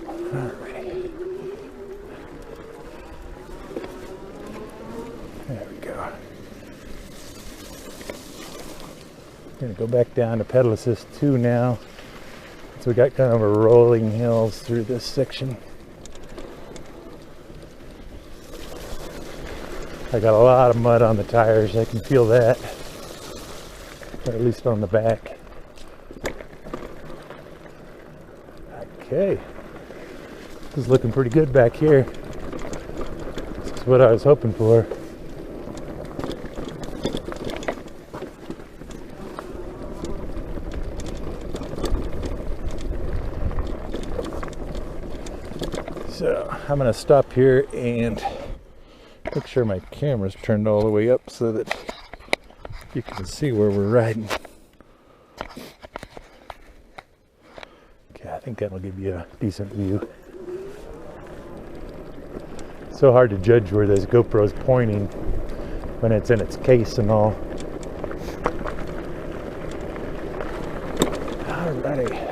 Alrighty. There we go. Gonna go back down to pedal assist 2 now. So we got kind of a rolling hills through this section. I got a lot of mud on the tires, I can feel that. Or at least on the back. Okay. This is looking pretty good back here. This is what I was hoping for. So I'm going to stop here and make sure my camera's turned all the way up so that you can see where we're riding. Okay, I think that'll give you a decent view. It's so hard to judge where this GoPro's pointing when it's in its case and all. Alrighty.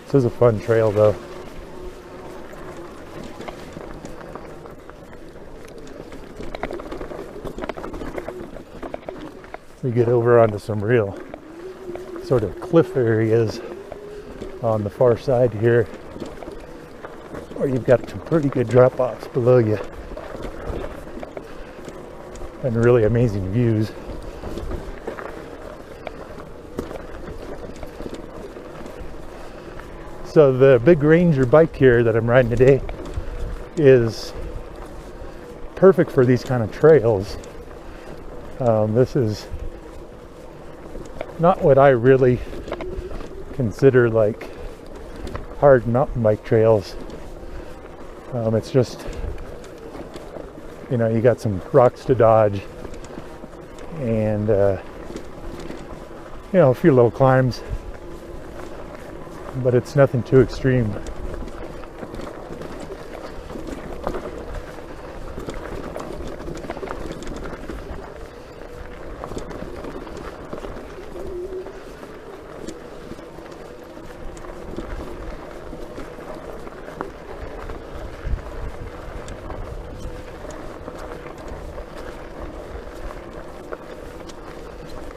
This is a fun trail though. We get over onto some real sort of cliff areas on the far side here, where you've got some pretty good drop-offs below you and really amazing views. So the big Ranger bike here that I'm riding today is perfect for these kind of trails. This is not what I really consider like hard mountain bike trails. It's just, you know, you got some rocks to dodge and you know, a few little climbs, but it's nothing too extreme.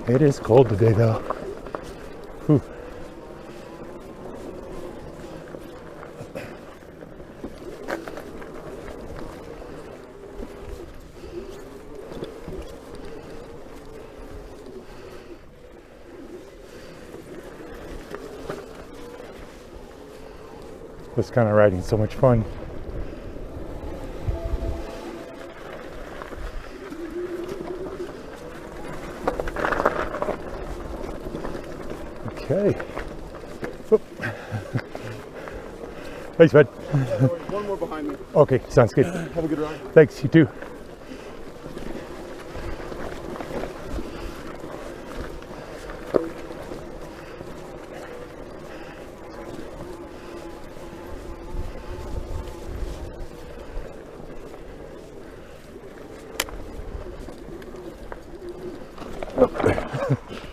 It is cold today though. Whew. This kind of riding is so much fun. Okay. Oop. Thanks, bud. One more behind me. Okay, sounds good. Have a good ride. Thanks, you too.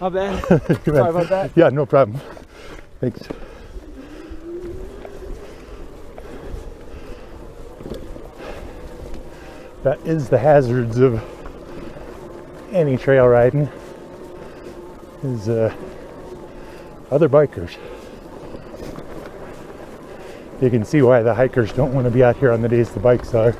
Not bad. Sorry about that. Yeah, no problem. Thanks. That is the hazards of any trail riding, is other bikers. You can see why the hikers don't want to be out here on the days the bikes are.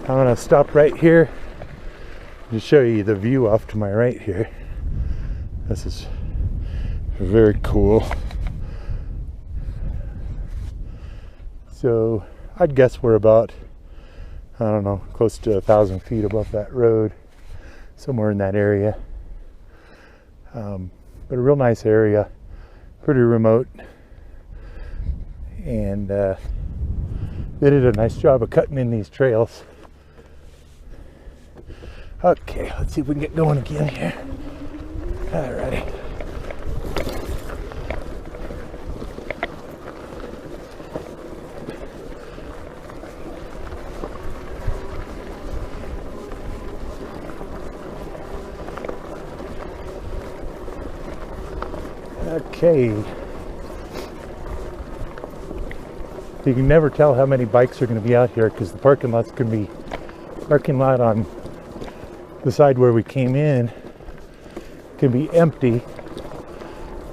I'm gonna stop right here to show you the view off to my right here. This is very cool. So I'd guess we're about, I don't know, close to 1,000 feet above that road, somewhere in that area. But a real nice area, pretty remote, and they did a nice job of cutting in these trails. Okay, let's see if we can get going again here. Alrighty. Okay. You can never tell how many bikes are going to be out here because the parking lot on the side where we came in can be empty,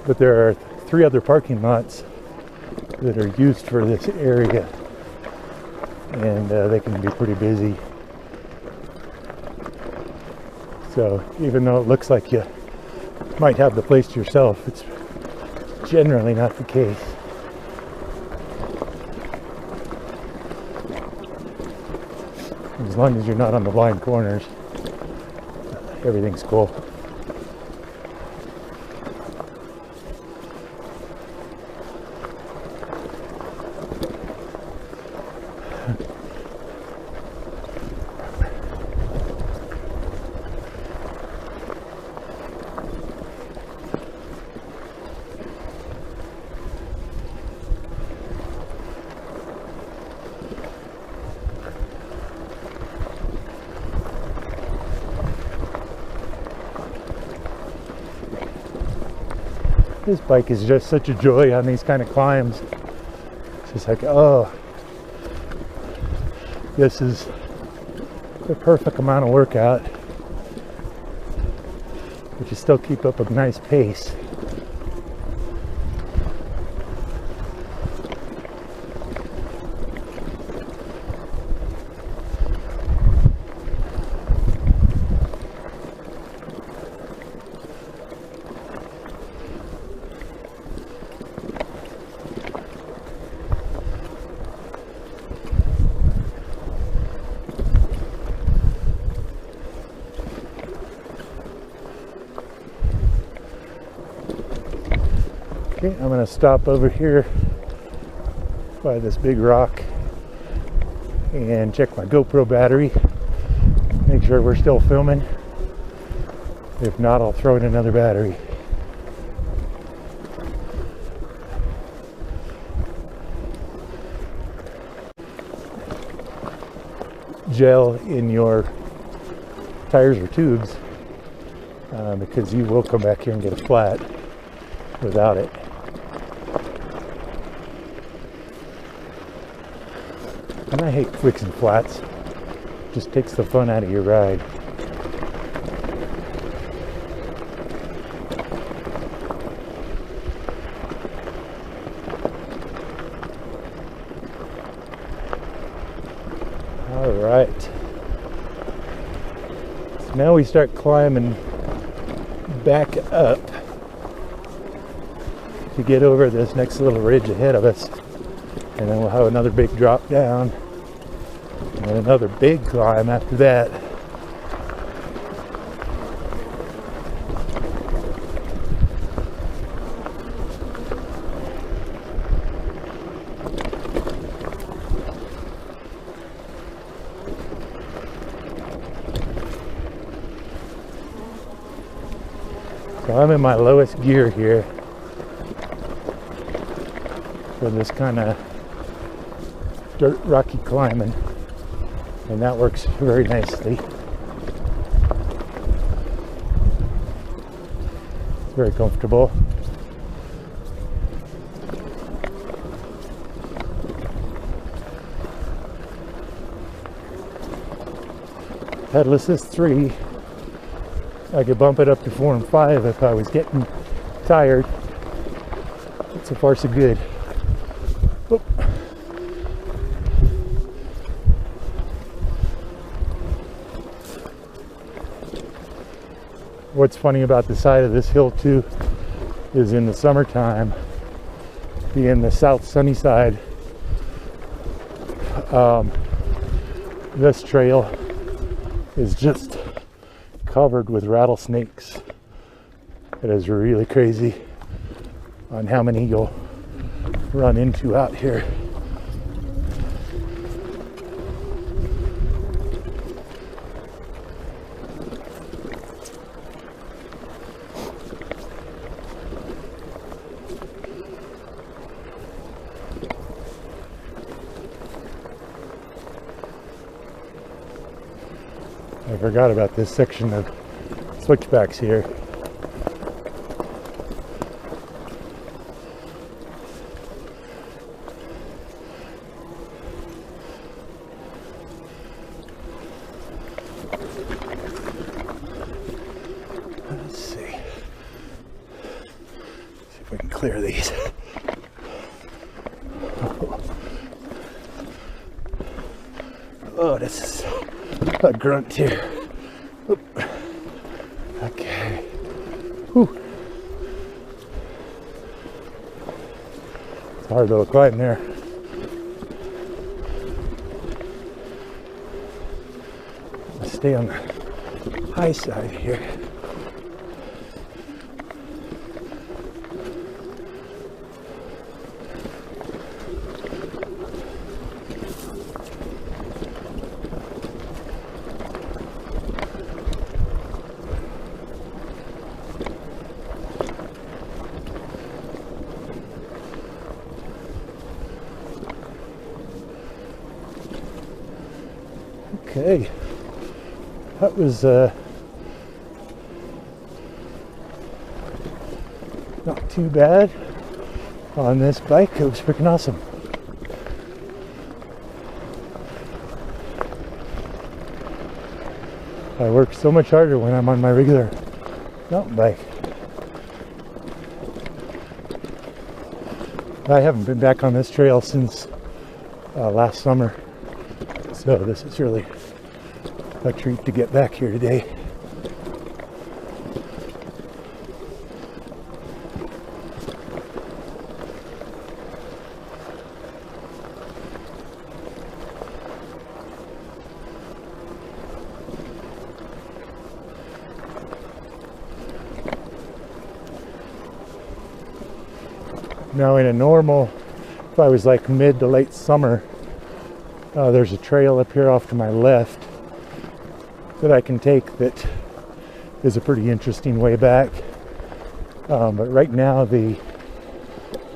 but there are 3 other parking lots that are used for this area, and they can be pretty busy. So even though it looks like you might have the place to yourself, it's generally not the case. As long as you're not on the blind corners, everything's cool. This bike is just such a joy on these kind of climbs. It's just like, oh, this is the perfect amount of workout, but you still keep up a nice pace. Okay, I'm going to stop over here by this big rock and check my GoPro battery, make sure we're still filming. If not, I'll throw in another battery. Gel in your tires or tubes, because you will come back here and get a flat without it. And I hate fixing flats. Just takes the fun out of your ride. All right. So now we start climbing back up to get over this next little ridge ahead of us, and then we'll have another big drop down and another big climb after that. So I'm in my lowest gear here for this kind of dirt rocky climbing, and that works very nicely. It's very comfortable. Pedal assist 3. I could bump it up to 4 and 5 if I was getting tired. But so far so good. Oop. what's funny about the side of this hill too is in the summertime, being the south sunny side, this trail is just covered with rattlesnakes. It is really crazy on how many you'll run into out here. I forgot about this section of switchbacks here. Let's see if we can clear these. Oh, this is a grunt here. Oop. Okay. Whew. It's a hard little climb there. I'll stay on the high side here. Okay, that was not too bad on this bike. It was freaking awesome. I work so much harder when I'm on my regular mountain bike. I haven't been back on this trail since last summer, so this is really a treat to get back here today. Now in a normal, if I was like mid to late summer, there's a trail up here off to my left that I can take that is a pretty interesting way back. But right now the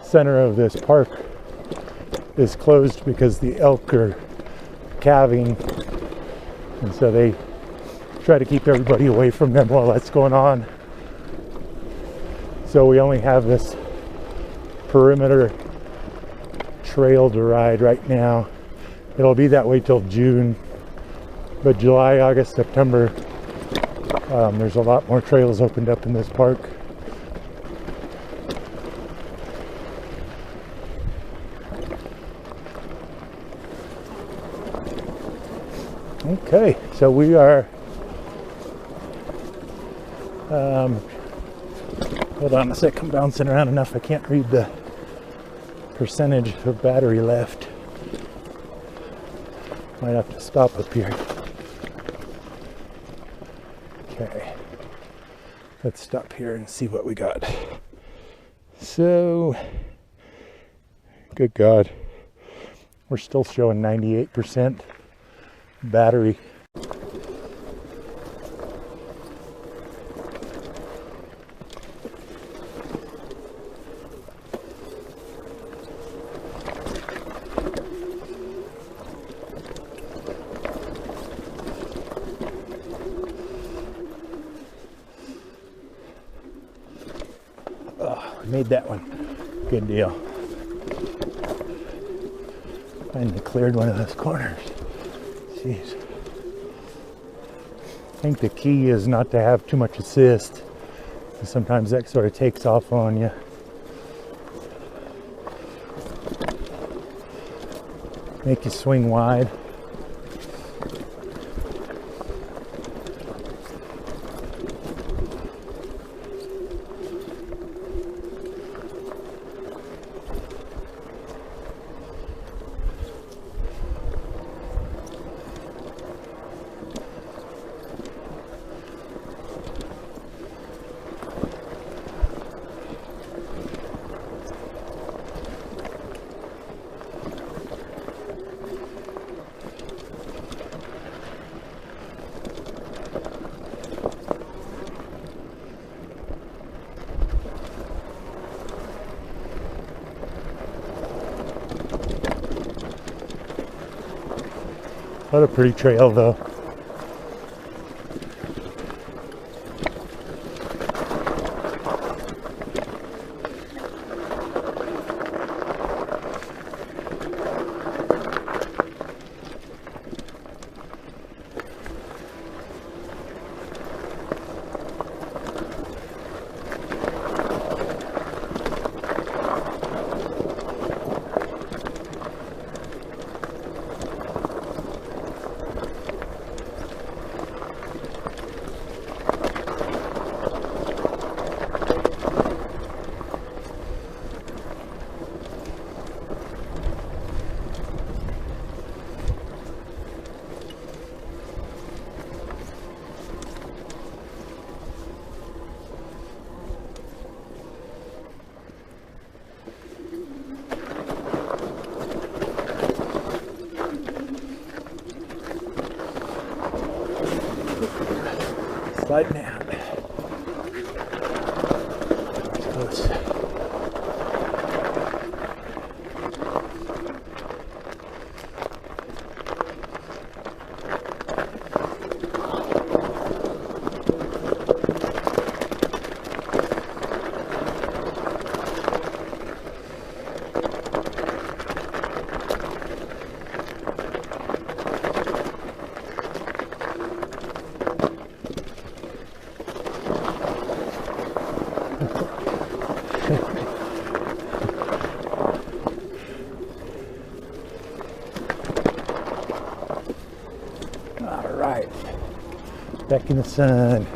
center of this park is closed because the elk are calving, and so they try to keep everybody away from them while that's going on. So we only have this perimeter trail to ride right now. It'll be that way till June, but July, August, September, there's a lot more trails opened up in this park. Okay, so we are hold on a sec, I'm bouncing around enough I can't read the percentage of battery left. Might have to stop up here. Okay, let's stop here and see what we got. So, good God, we're still showing 98% battery. Made that one. Good deal. Finally cleared one of those corners. Jeez. I think the key is not to have too much assist. Sometimes that sort of takes off on you. Make you swing wide. What a pretty trail though. Sliding out. Close. All right, back in the sun.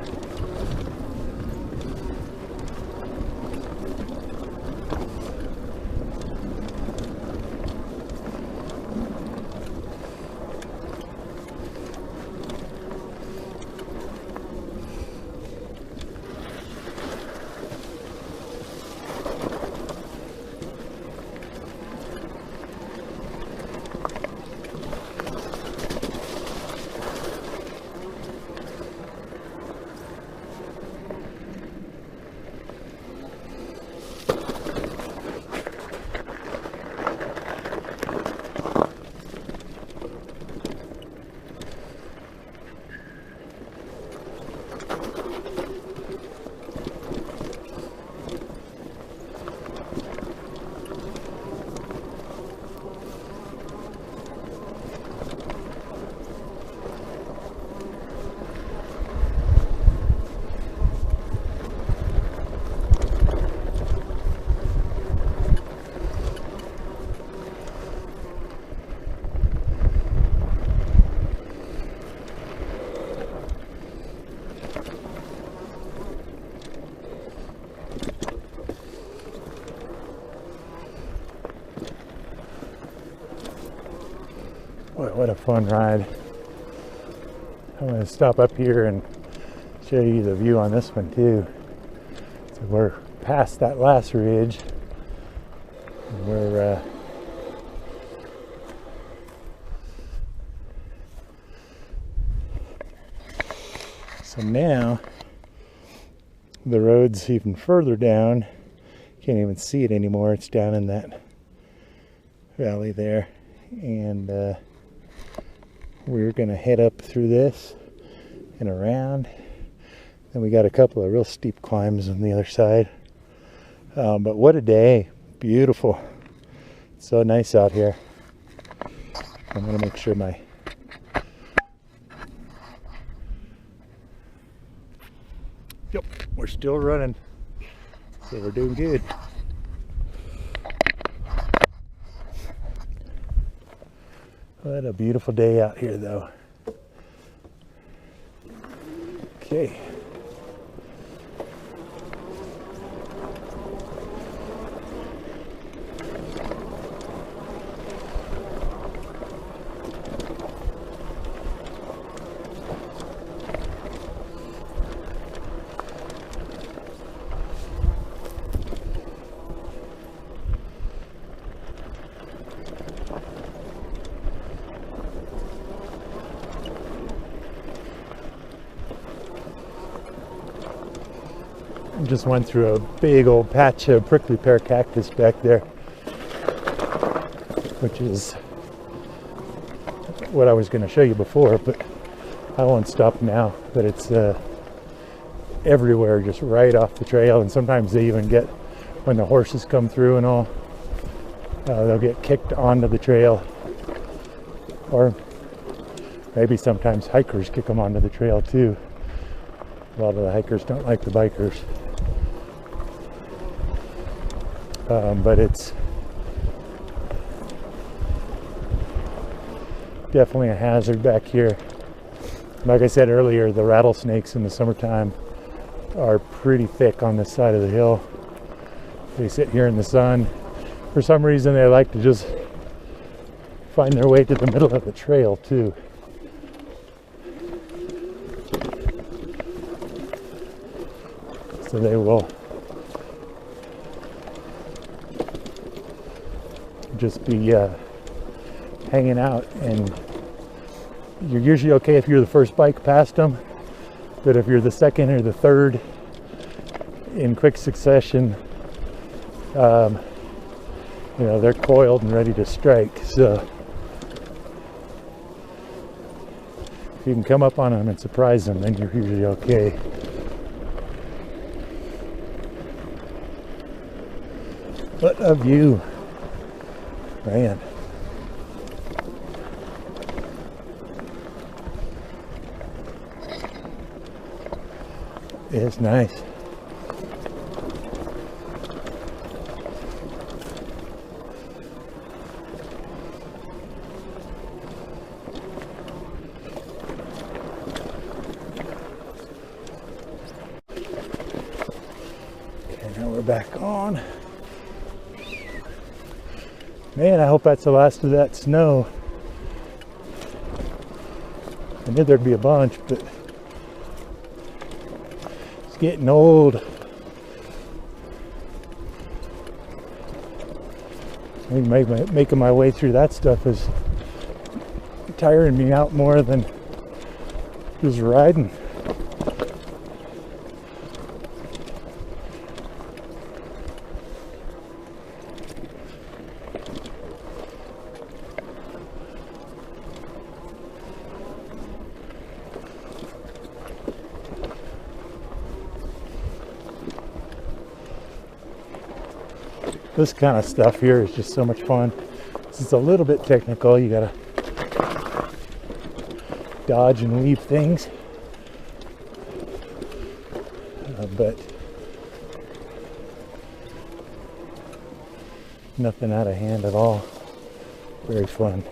Boy, what a fun ride. I'm going to stop up here and show you the view on this one too. So we're past that last ridge. And we're so now the road's even further down. Can't even see it anymore. It's down in that valley there. And we're going to head up through this and around. Then we got a couple of real steep climbs on the other side. But what a day. Beautiful. It's so nice out here. I'm going to make sure my Yep, we're still running. So we're doing good. What a beautiful day out here though. Okay. Just went through a big old patch of prickly pear cactus back there, which is what I was going to show you before, but I won't stop now. But it's everywhere, just right off the trail, and sometimes they even get, when the horses come through and all, they'll get kicked onto the trail, or maybe sometimes hikers kick them onto the trail too. A lot of the hikers don't like the bikers. But it's definitely a hazard back here. Like I said earlier, the rattlesnakes in the summertime are pretty thick on this side of the hill. They sit here in the sun. For some reason, they like to just find their way to the middle of the trail too. So they will just be hanging out, and you're usually okay if you're the first bike past them, but if you're the second or the third in quick succession, you know, they're coiled and ready to strike. So if you can come up on them and surprise them, then you're usually okay. What a view, man. It's nice. Okay, now we're back on. Man, I hope that's the last of that snow. I knew there'd be a bunch, but it's getting old. Making my way through that stuff is tiring me out more than just riding. This kind of stuff here is just so much fun. It's a little bit technical. You gotta dodge and weave things, but nothing out of hand at all. Very fun.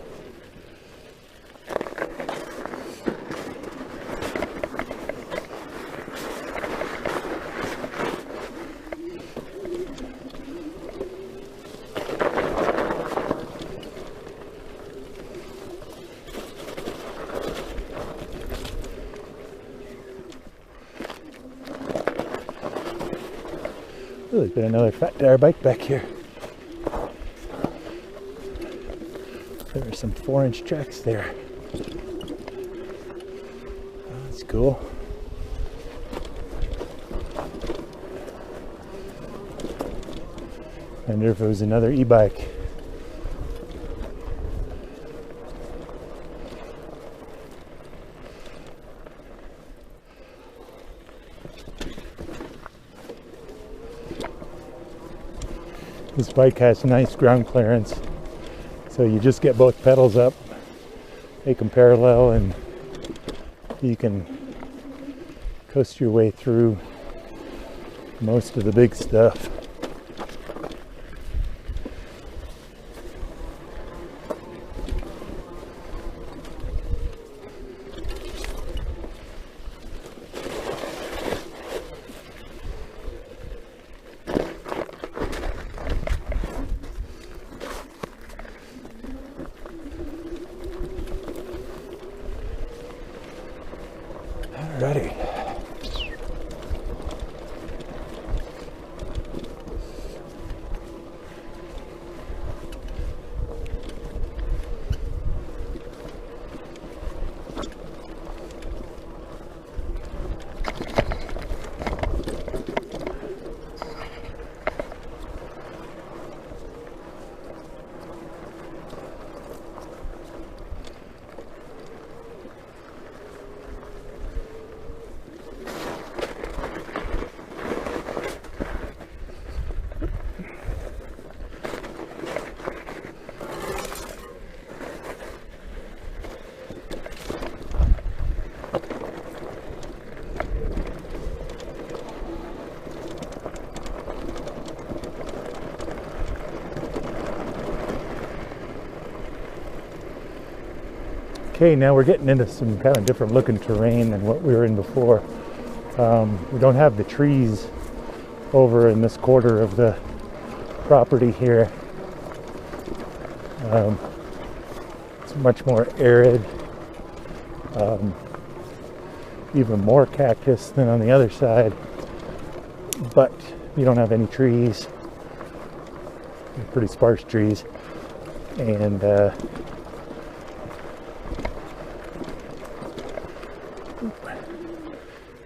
Oh, there's been another fat tire bike back here. There are some 4-inch tracks there. Oh, that's cool. I wonder if it was another e-bike. This bike has nice ground clearance, so you just get both pedals up, make them parallel, and you can coast your way through most of the big stuff. Alrighty. Okay, now we're getting into some kind of different looking terrain than what we were in before. We don't have the trees over in this quarter of the property here. It's much more arid, even more cactus than on the other side, but you don't have any trees, pretty sparse trees, and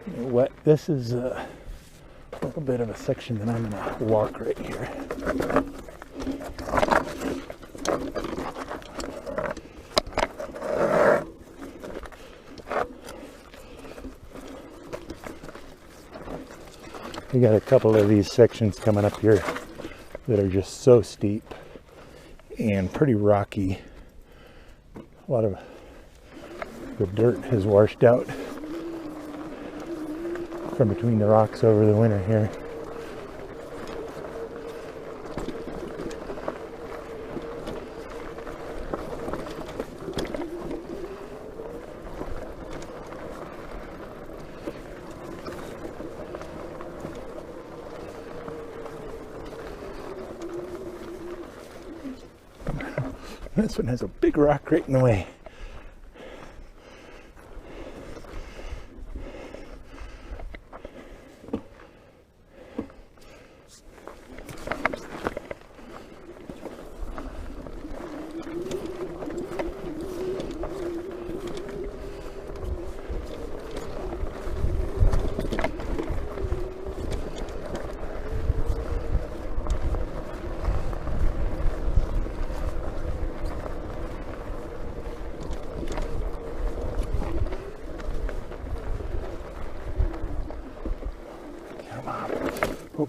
you know what, this is a little bit of a section that I'm going to walk right here. We got a couple of these sections coming up here that are just so steep and pretty rocky. A lot of the dirt has washed out from between the rocks over the winter here. This one has a big rock right in the way. Oh.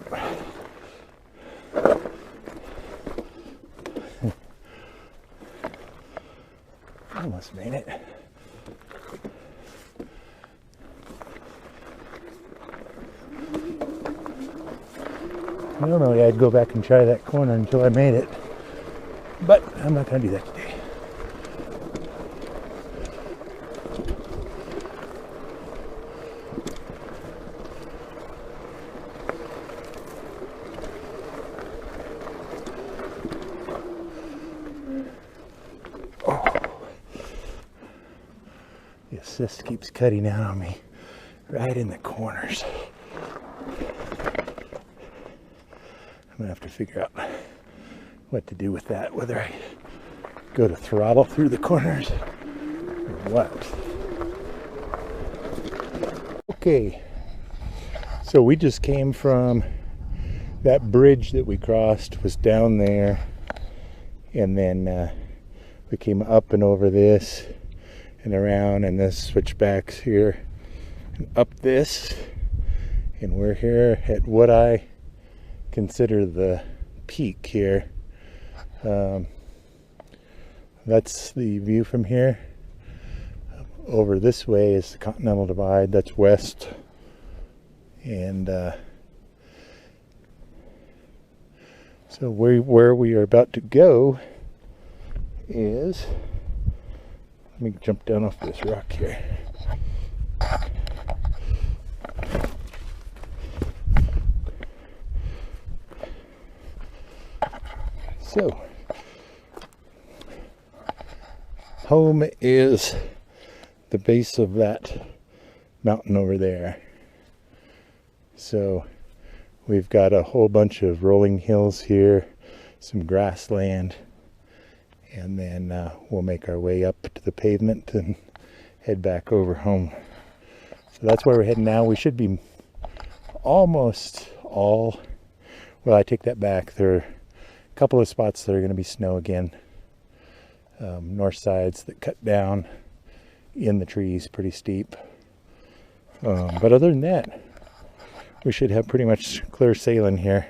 Almost made it. Normally I'd go back and try that corner until I made it, but I'm not going to do that today. The assist keeps cutting out on me right in the corners. I'm gonna have to figure out what to do with that, whether I go to throttle through the corners or what. Okay, so we just came from that bridge that we crossed was down there, and then we came up and over this and around, and this switchbacks here and up this, and we're here at what I consider the peak here. That's the view from here. Over this way is the Continental Divide, that's west, and so where we are about to go is, let me jump down off this rock here. So, home is the base of that mountain over there. So, we've got a whole bunch of rolling hills here, some grassland, and then we'll make our way up to the pavement and head back over home. So that's where we're heading now. We should be almost all, well, I take that back. There are a couple of spots that are going to be snow again. North sides that cut down in the trees pretty steep. But other than that, we should have pretty much clear sailing here.